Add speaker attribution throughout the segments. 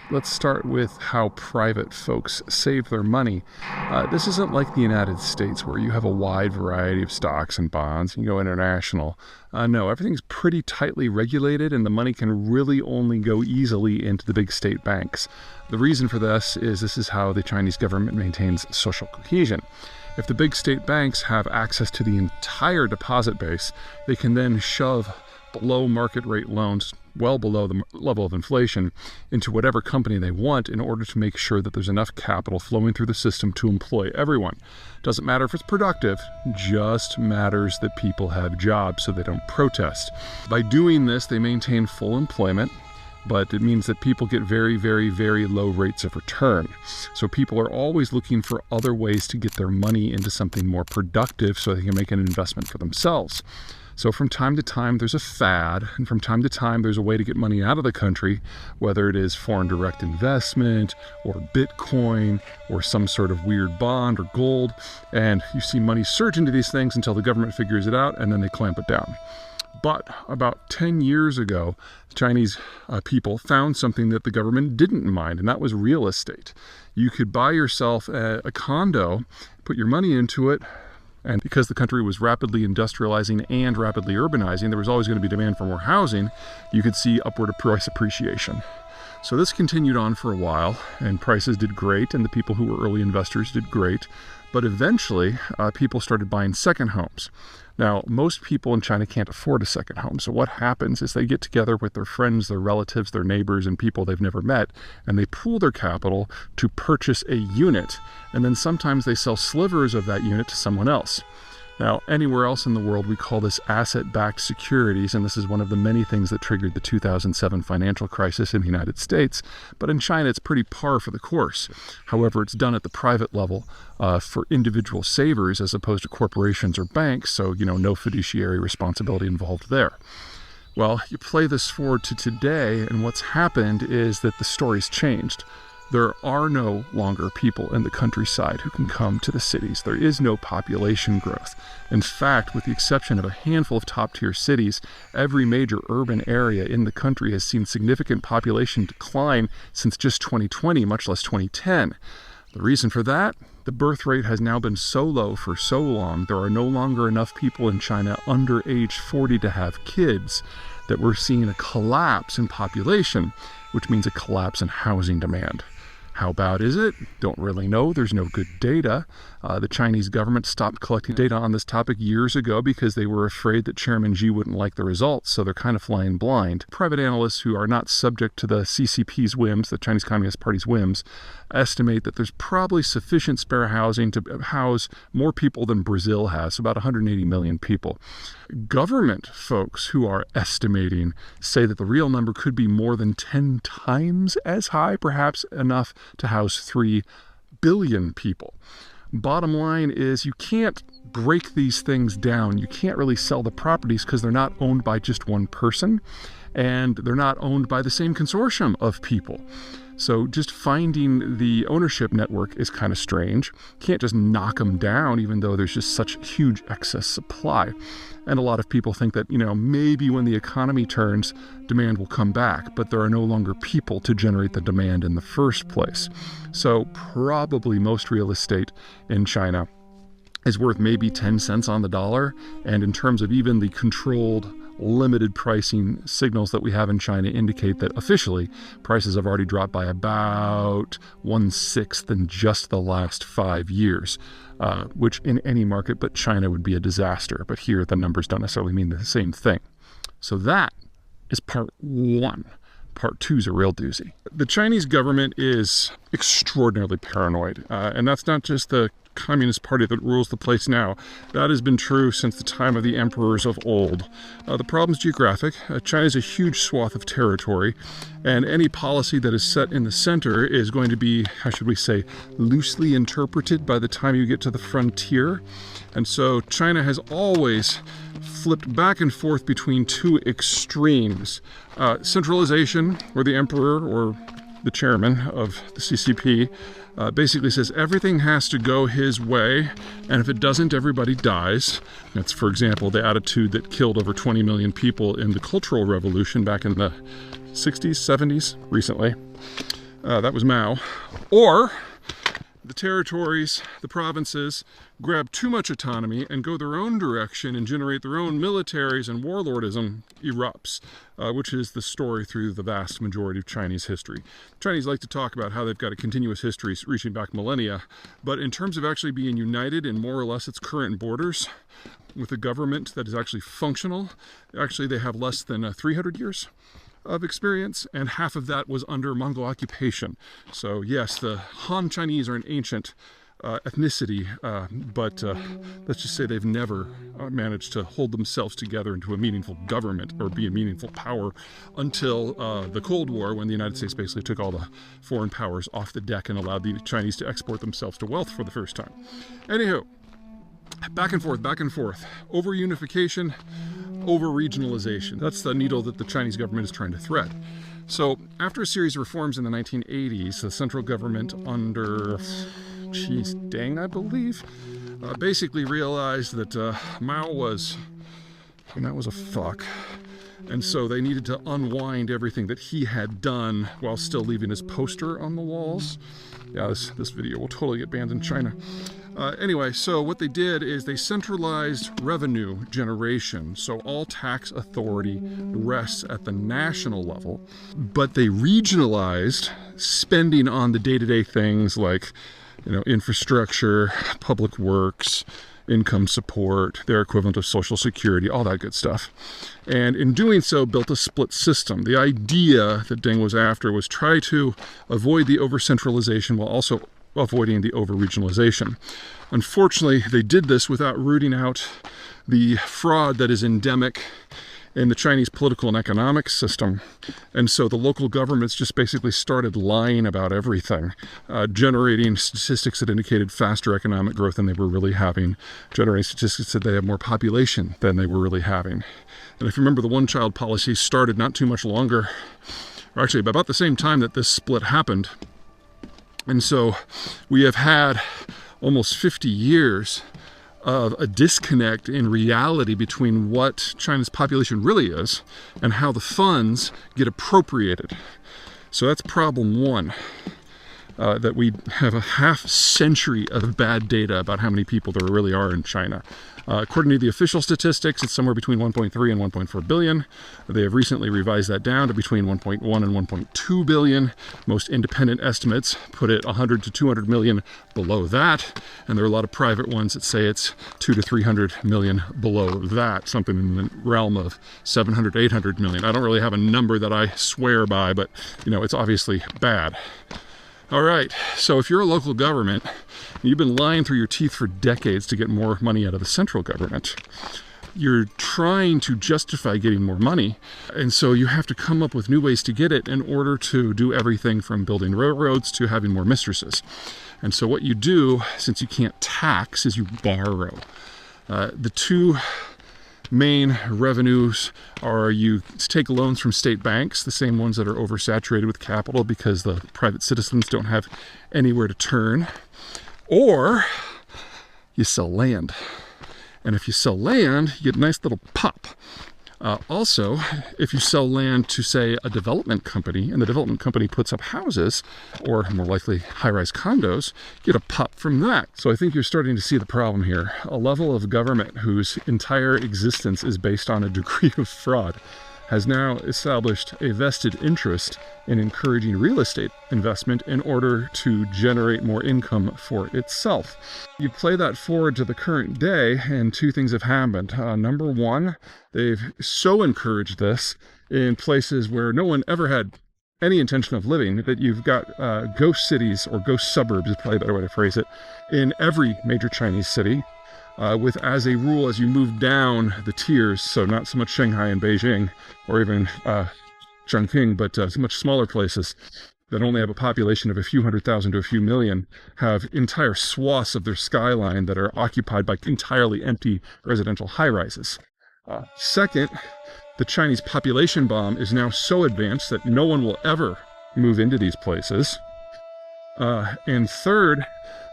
Speaker 1: let's start with how private folks save their money. This isn't like the United States where you have a wide variety of stocks and bonds. You can go international. No, everything's pretty tightly regulated, and the money can really only go easily into the big state banks. The reason for this is how the Chinese government maintains social cohesion. If the big state banks have access to the entire deposit base, they can then shove below market rate loans, well below the level of inflation, into whatever company they want in order to make sure that there's enough capital flowing through the system to employ everyone. Doesn't matter if it's productive, just matters that people have jobs so they don't protest. By doing this, they maintain full employment, but it means that people get very, very, very low rates of return. So people are always looking for other ways to get their money into something more productive so they can make an investment for themselves. So from time to time, there's a fad, and from time to time, there's a way to get money out of the country, whether it is foreign direct investment, or Bitcoin, or some sort of weird bond or gold, and you see money surge into these things until the government figures it out, and then they clamp it down. But about 10 years ago, Chinese people found something that the government didn't mind, and that was real estate. You could buy yourself a condo, put your money into it, and because the country was rapidly industrializing and rapidly urbanizing, there was always going to be demand for more housing, you could see upward price appreciation. So this continued on for a while, and prices did great, and the people who were early investors did great. But eventually, people started buying second homes. Now, most people in China can't afford a second home. So what happens is they get together with their friends, their relatives, their neighbors, and people they've never met, and they pool their capital to purchase a unit. And then sometimes they sell slivers of that unit to someone else. Now, anywhere else in the world, we call this asset-backed securities, and this is one of the many things that triggered the 2007 financial crisis in the United States. But in China, it's pretty par for the course. However, it's done at the private level for individual savers as opposed to corporations or banks, so, no fiduciary responsibility involved there. Well, you play this forward to today, and what's happened is that the story's changed. There are no longer people in the countryside who can come to the cities. There is no population growth. In fact, with the exception of a handful of top-tier cities, every major urban area in the country has seen significant population decline since just 2020, much less 2010. The reason for that? The birth rate has now been so low for so long, there are no longer enough people in China under age 40 to have kids, that we're seeing a collapse in population, which means a collapse in housing demand. How bad is it? Don't really know. There's no good data. The Chinese government stopped collecting data on this topic years ago because they were afraid that Chairman Xi wouldn't like the results, so they're kind of flying blind. Private analysts who are not subject to the CCP's whims, the Chinese Communist Party's whims, estimate that there's probably sufficient spare housing to house more people than Brazil has, about 180 million people. Government folks who are estimating say that the real number could be more than 10 times as high, perhaps enough to house 3 billion people. Bottom line is you can't break these things down. You can't really sell the properties because they're not owned by just one person, and they're not owned by the same consortium of people. So just finding the ownership network is kind of strange. Can't just knock them down even though there's just such huge excess supply. And a lot of people think that, maybe when the economy turns, demand will come back, but there are no longer people to generate the demand in the first place. So probably most real estate in China is worth maybe 10 cents on the dollar. And in terms of even the controlled, limited pricing signals that we have in China indicate that officially prices have already dropped by about 1/6 in just the last 5 years, which in any market but China would be a disaster. But here the numbers don't necessarily mean the same thing. So that is part one. Part two is a real doozy. The Chinese government is extraordinarily paranoid, and that's not just the Communist Party that rules the place now. That has been true since the time of the emperors of old. The problem's geographic. China is a huge swath of territory, and any policy that is set in the center is going to be, how should we say, loosely interpreted by the time you get to the frontier. And so China has always flipped back and forth between two extremes. Centralization, where the emperor or the chairman of the CCP basically says everything has to go his way, and if it doesn't, everybody dies. That's, for example, the attitude that killed over 20 million people in the Cultural Revolution back in the 60s, 70s, recently. That was Mao. Or the territories, the provinces, grab too much autonomy and go their own direction and generate their own militaries, and warlordism erupts, which is the story through the vast majority of Chinese history. The Chinese like to talk about how they've got a continuous history reaching back millennia, but in terms of actually being united in more or less its current borders with a government that is actually functional, actually they have less than 300 years of experience, and half of that was under Mongol occupation. So yes, the Han Chinese are an ancient ethnicity, but let's just say they've never managed to hold themselves together into a meaningful government or be a meaningful power until the Cold War, when the United States basically took all the foreign powers off the deck and allowed the Chinese to export themselves to wealth for the first time. Anywho, back and forth. Over unification, over regionalization. That's the needle that the Chinese government is trying to thread. So after a series of reforms in the 1980s, the central government under Deng, I believe, basically realized that Mao was a fuck. And so they needed to unwind everything that he had done while still leaving his poster on the walls. Yeah, this video will totally get banned in China. Anyway, so what they did is they centralized revenue generation. So all tax authority rests at the national level, but they regionalized spending on the day-to-day things like, infrastructure, public works, income support, their equivalent of Social Security, all that good stuff. And in doing so, built a split system. The idea that Deng was after was try to avoid the over-centralization while also avoiding the over-regionalization. Unfortunately, they did this without rooting out the fraud that is endemic in the Chinese political and economic system. And so the local governments just basically started lying about everything, generating statistics that indicated faster economic growth than they were really having, generating statistics that they have more population than they were really having. And if you remember, the one-child policy started not too much longer, or actually about the same time that this split happened. And so we have had almost 50 years of a disconnect in reality between what China's population really is and how the funds get appropriated. So that's problem one, that we have a half century of bad data about how many people there really are in China. According to the official statistics, it's somewhere between 1.3 and 1.4 billion. They have recently revised that down to between 1.1 and 1.2 billion. Most independent estimates put it 100 to 200 million below that. And there are a lot of private ones that say it's 2 to 300 million below that, something in the realm of 700 to 800 million. I don't really have a number that I swear by, but it's obviously bad. All right, so if you're a local government, you've been lying through your teeth for decades to get more money out of the central government. You're trying to justify getting more money, and so you have to come up with new ways to get it in order to do everything from building railroads to having more mistresses. And so what you do, since you can't tax, is you borrow. The two main revenues are you take loans from state banks, the same ones that are oversaturated with capital because the private citizens don't have anywhere to turn, or you sell land. And if you sell land, you get a nice little pop. Also, if you sell land to, say, a development company, and the development company puts up houses, or more likely high-rise condos, you get a pop from that. So I think you're starting to see the problem here. A level of government whose entire existence is based on a degree of fraud has now established a vested interest in encouraging real estate investment in order to generate more income for itself. You play that forward to the current day, and two things have happened. Number one, they've so encouraged this in places where no one ever had any intention of living that you've got ghost cities, or ghost suburbs is probably a better way to phrase it, in every major Chinese city. With as a rule, as you move down the tiers, so not so much Shanghai and Beijing, or even Chongqing, but much smaller places that only have a population of a few 100,000 to a few million, have entire swaths of their skyline that are occupied by entirely empty residential high-rises. Second, the Chinese population bomb is now so advanced that no one will ever move into these places. And third,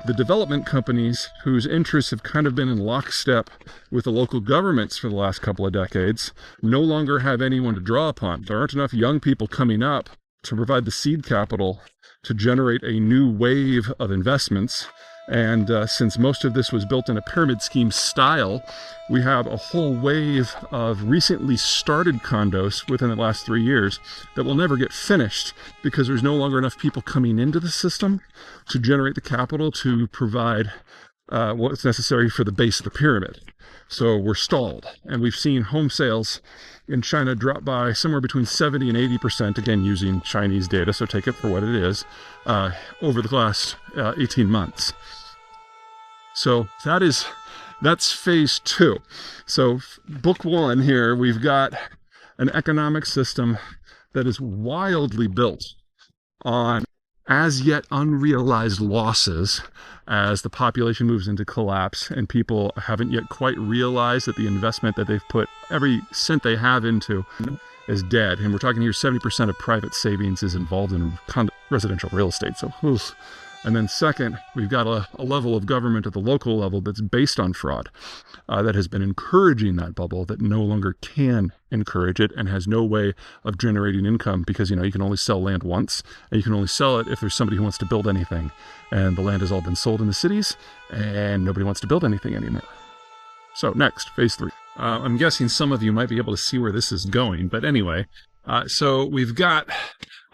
Speaker 1: the development companies, whose interests have kind of been in lockstep with the local governments for the last couple of decades, no longer have anyone to draw upon. There aren't enough young people coming up to provide the seed capital to generate a new wave of investments. And since most of this was built in a pyramid scheme style, we have a whole wave of recently started condos within the last 3 years that will never get finished because there's no longer enough people coming into the system to generate the capital to provide what's necessary for the base of the pyramid. So we're stalled, and we've seen home sales in China drop by somewhere between 70 and 80%, again using Chinese data, so take it for what it is, over the last 18 months. So that's phase 2. So book 1 here, we've got an economic system that is wildly built on as yet unrealized losses as the population moves into collapse and people haven't yet quite realized that the investment that they've put every cent they have into is dead. And we're talking here 70% of private savings is involved in residential real estate. So, oof. And then second, we've got a level of government at the local level that's based on fraud, that has been encouraging that bubble, that no longer can encourage it and has no way of generating income because, you can only sell land once, and you can only sell it if there's somebody who wants to build anything. And the land has all been sold in the cities, and nobody wants to build anything anymore. So next, phase 3. I'm guessing some of you might be able to see where this is going, but anyway, so we've got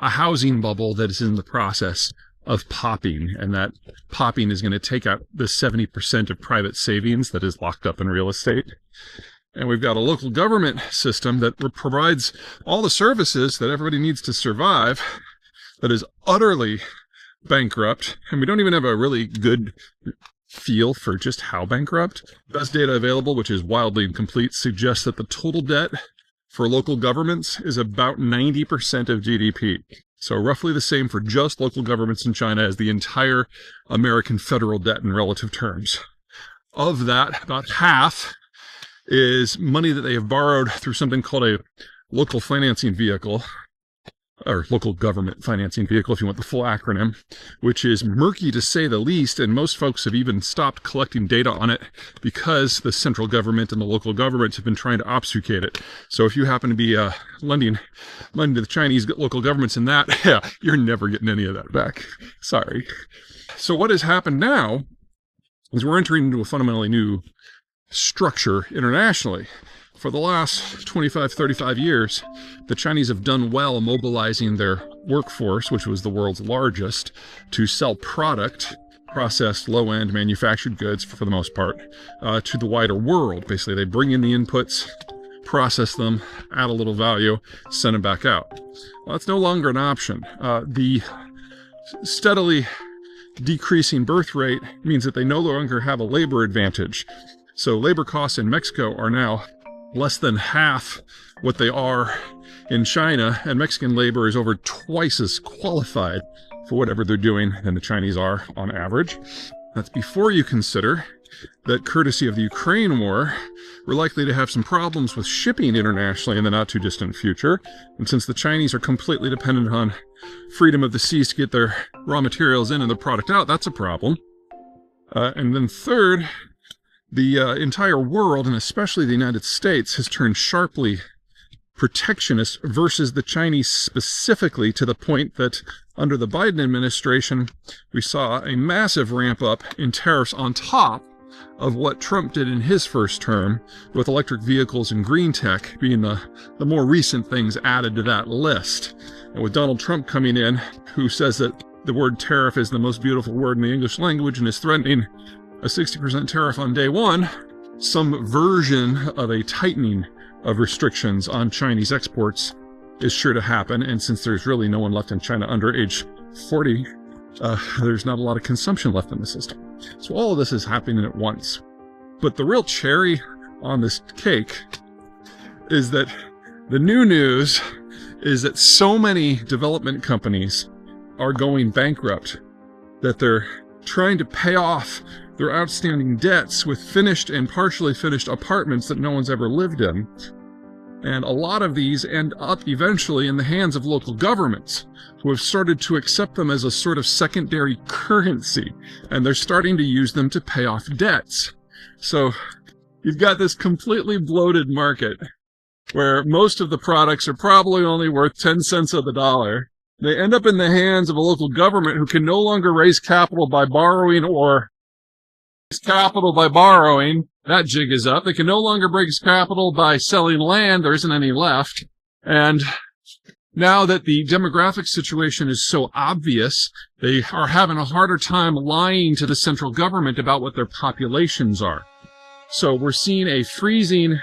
Speaker 1: a housing bubble that is in the process of popping, and that popping is going to take out the 70% of private savings that is locked up in real estate. And we've got a local government system that provides all the services that everybody needs to survive that is utterly bankrupt, and we don't even have a really good feel for just how bankrupt. Best data available, which is wildly incomplete, suggests that the total debt for local governments is about 90% of GDP. So roughly the same for just local governments in China as the entire American federal debt in relative terms. Of that, about half is money that they have borrowed through something called a local financing vehicle, or local government financing vehicle, if you want the full acronym, which is murky to say the least, and most folks have even stopped collecting data on it because the central government and the local governments have been trying to obfuscate it. So if you happen to be lending money to the Chinese local governments in that, yeah, you're never getting any of that back. Sorry. So what has happened now is we're entering into a fundamentally new structure internationally. For the last 25, 35 years, the Chinese have done well mobilizing their workforce, which was the world's largest, to sell product, processed low-end manufactured goods for the most part, to the wider world. Basically, they bring in the inputs, process them, add a little value, send them back out. Well, that's no longer an option. The steadily decreasing birth rate means that they no longer have a labor advantage. So labor costs in Mexico are now less than half what they are in China, and Mexican labor is over twice as qualified for whatever they're doing than the Chinese are on average. That's before you consider that, courtesy of the Ukraine war, we're likely to have some problems with shipping internationally in the not too distant future. And since the Chinese are completely dependent on freedom of the seas to get their raw materials in and the product out, that's a problem. And then third, the entire world, and especially the United States, has turned sharply protectionist versus the Chinese specifically, to the point that under the Biden administration, we saw a massive ramp up in tariffs on top of what Trump did in his first term, with electric vehicles and green tech being the more recent things added to that list. And with Donald Trump coming in, who says that the word tariff is the most beautiful word in the English language and is threatening a 60% tariff on day one, some version of a tightening of restrictions on Chinese exports is sure to happen. And since there's really no one left in China under age 40, there's not a lot of consumption left in the system. So all of this is happening at once. But the real cherry on this cake is that the new news is that so many development companies are going bankrupt that they're trying to pay off their outstanding debts with finished and partially finished apartments that no one's ever lived in. And a lot of these end up eventually in the hands of local governments, who have started to accept them as a sort of secondary currency, and they're starting to use them to pay off debts. So you've got this completely bloated market where most of the products are probably only worth 10 cents of the dollar, They end up in the hands of a local government who can no longer raise capital by borrowing or raise capital by borrowing. That jig is up. They can no longer raise capital by selling land. There isn't any left. And now that the demographic situation is so obvious, they are having a harder time lying to the central government about what their populations are. So we're seeing a freezing,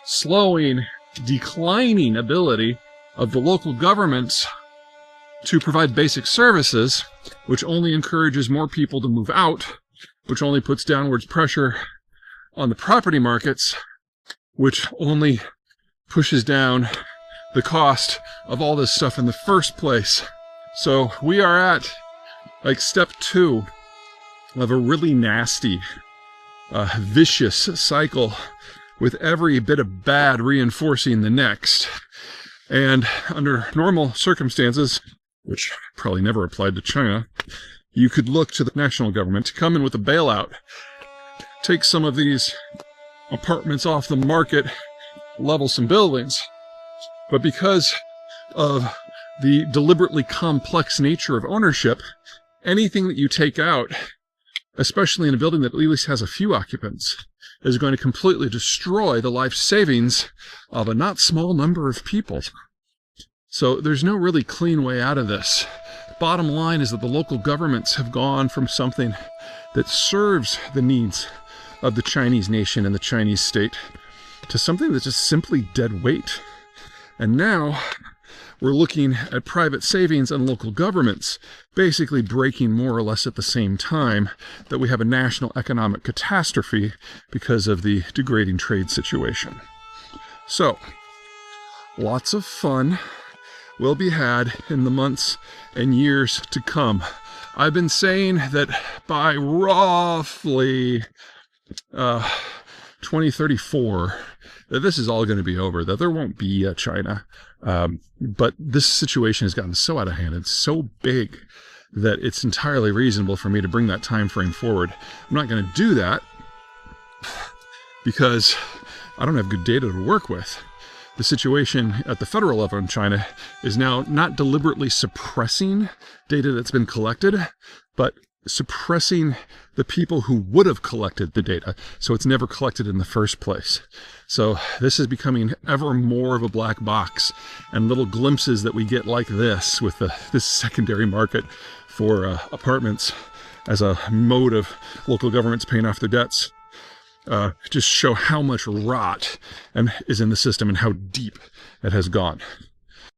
Speaker 1: slowing, declining ability of the local governments to provide basic services, which only encourages more people to move out, which only puts downwards pressure on the property markets, which only pushes down the cost of all this stuff in the first place. So we are at like step 2 of a really nasty, vicious cycle with every bit of bad reinforcing the next. And under normal circumstances, which probably never applied to China, you could look to the national government to come in with a bailout, take some of these apartments off the market, level some buildings. But because of the deliberately complex nature of ownership, anything that you take out, especially in a building that at least has a few occupants, is going to completely destroy the life savings of a not small number of people. So there's no really clean way out of this. Bottom line is that the local governments have gone from something that serves the needs of the Chinese nation and the Chinese state to something that's just simply dead weight. And now we're looking at private savings and local governments basically breaking more or less at the same time that we have a national economic catastrophe because of the degrading trade situation. So, lots of fun will be had in the months and years to come. I've been saying that by roughly 2034, that this is all going to be over, that there won't be a China. But this situation has gotten so out of hand, it's so big, that it's entirely reasonable for me to bring that time frame forward. I'm not going to do that because I don't have good data to work with. The situation at the federal level in China is now not deliberately suppressing data that's been collected, but suppressing the people who would have collected the data, so it's never collected in the first place. So this is becoming ever more of a black box, and little glimpses that we get like this with this secondary market for apartments as a mode of local governments paying off their debts just show how much rot is in the system and how deep it has gone.